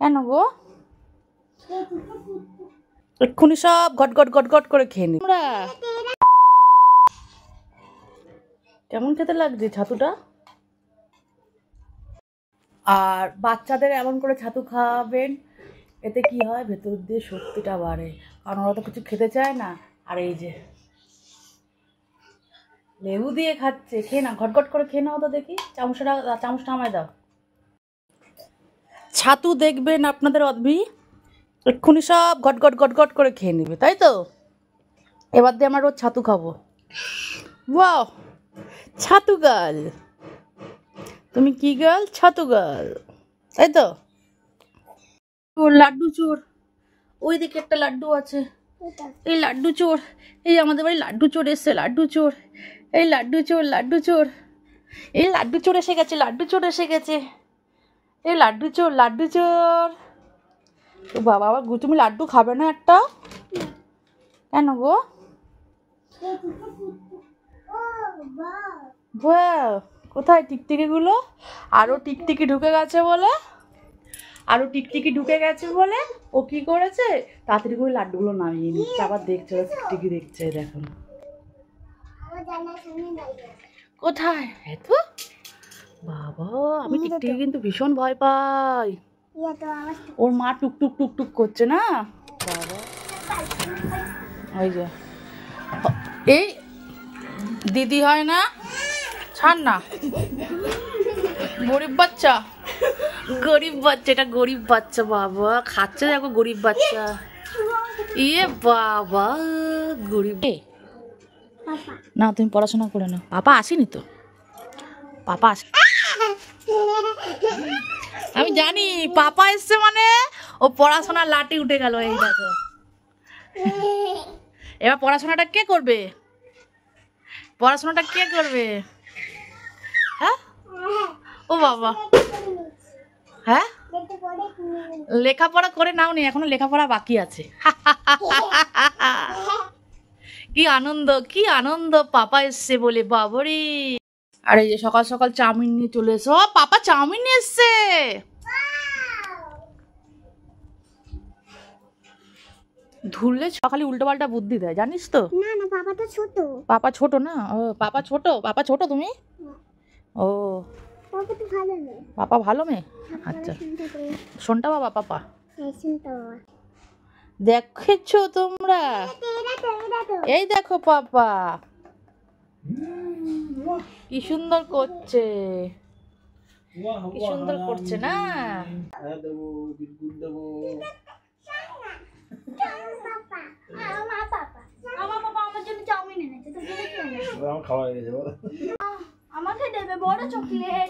কেন গো? এক্ষুনি সব ঘট ঘট ঘট ঘট করে খেয়ে নি। কেমন খেতে লাগছে ছাতুটা? আর বাচ্চাদের এমন করে ছাতু খাওয়াবেন, এতে কি হয় ভেতর দিয়ে শক্তিটা বাড়ে, কারণ ওরা তো কিছু খেতে চায় না। আর এই যে লেবু দিয়ে খাচ্ছে, খেয়ে না, ঘটঘট করে খেয়ে নাও তো দেখি। চামচটা আমায় দাও। ছাতু দেখবেন আপনাদের অদ্ভি এক্ষুনি সব ঘট ঘট ঘট ঘট করে খেয়ে নেবে, তাই তো? এবার দিয়ে আমরা রোজ ছাতু খাবো। ওয়াও, ছাতু গার্ল। তুমি কি গার্ল? ছাতু গার্ল, তাই তো? ওর লাড্ডু চোর, ওই দিকে একটা লাড্ডু আছে। এই লাড্ডু চোর, এই আমাদের বাড়ি লাড্ডু চোর এসছে। লাড্ডু চোর, এই লাড্ডু চোর, লাড্ডু চোর, এই লাড্ডু চোর এসে গেছে, লাড্ডু চোর এসে গেছে। এই লাড্ডু চোর, লাড্ডু চোর। তো বাবা, আবার তুমি লাড্ডু খাবে না একটা? কেন গো? কোথায় টিকটিকি গুলো? আরো টিকটিকি ঢুকে গেছে বলে, আরো টিকটিকি ঢুকে গেছে বলে ও কি করেছে, তাড়াতাড়ি করে লাড্ডুগুলো নামিয়ে নিচ্ছে। আবার দেখছে টিকটিকি দেখছে, দেখো কোথায়। এত বাবা, আমি টিকটিকি কিন্তু ভীষণ ভয় পাই। ওর মা টুকটুক টুকটুক করছে না বাবা। ওই যে এই দিদি হয় না, ছাড় না। গরিব বাচ্চা, গরিব বাচ্চা, এটা গরিব বাচ্চা বাবা, খাচ্ছে দেখো গরিব বাচ্চা। ইয়ে বাবা, গরিব। না তুমি পড়াশোনা করে নাও, পাপা আসেনি তো, পাপা আসে। আমি জানি পাপা এসছে মানে ও পড়াশোনার লাঠি উঠে গেল। এই দেখো, এবার পড়াশোনাটা কে করবে? পড়াশোনাটা কে করবে? হ্যাঁ, ও বাবা, হ্যাঁ লেখাপড়া করে নাও নি, এখনো লেখাপড়া বাকি আছে। কি আনন্দ, কি আনন্দ, পাপা এসছে বলে বাবরে। আর এই যে সকাল সকাল চাউমিন নিয়ে চলে এসো। পাপা চাউমিন নিয়ে এসছে। ধুললে সকালে উল্টো পাল্টা বুদ্ধি দেয়, জানিস তো? না না, পাপা তো ছোট। পাপা ছোট না? ও পাপা ছোট, পাপা ছোট তুমি? ও পাপা তো ভালো মেয়ে। পাপা ভালো মেয়ে, আচ্ছা। শোনটা বাবা, পাপা দেখেছো তোমরা? এই দেখো পাপা কি সুন্দর করছে, কি সুন্দর করছে না? আমাকে দেবে বড় চকলেট।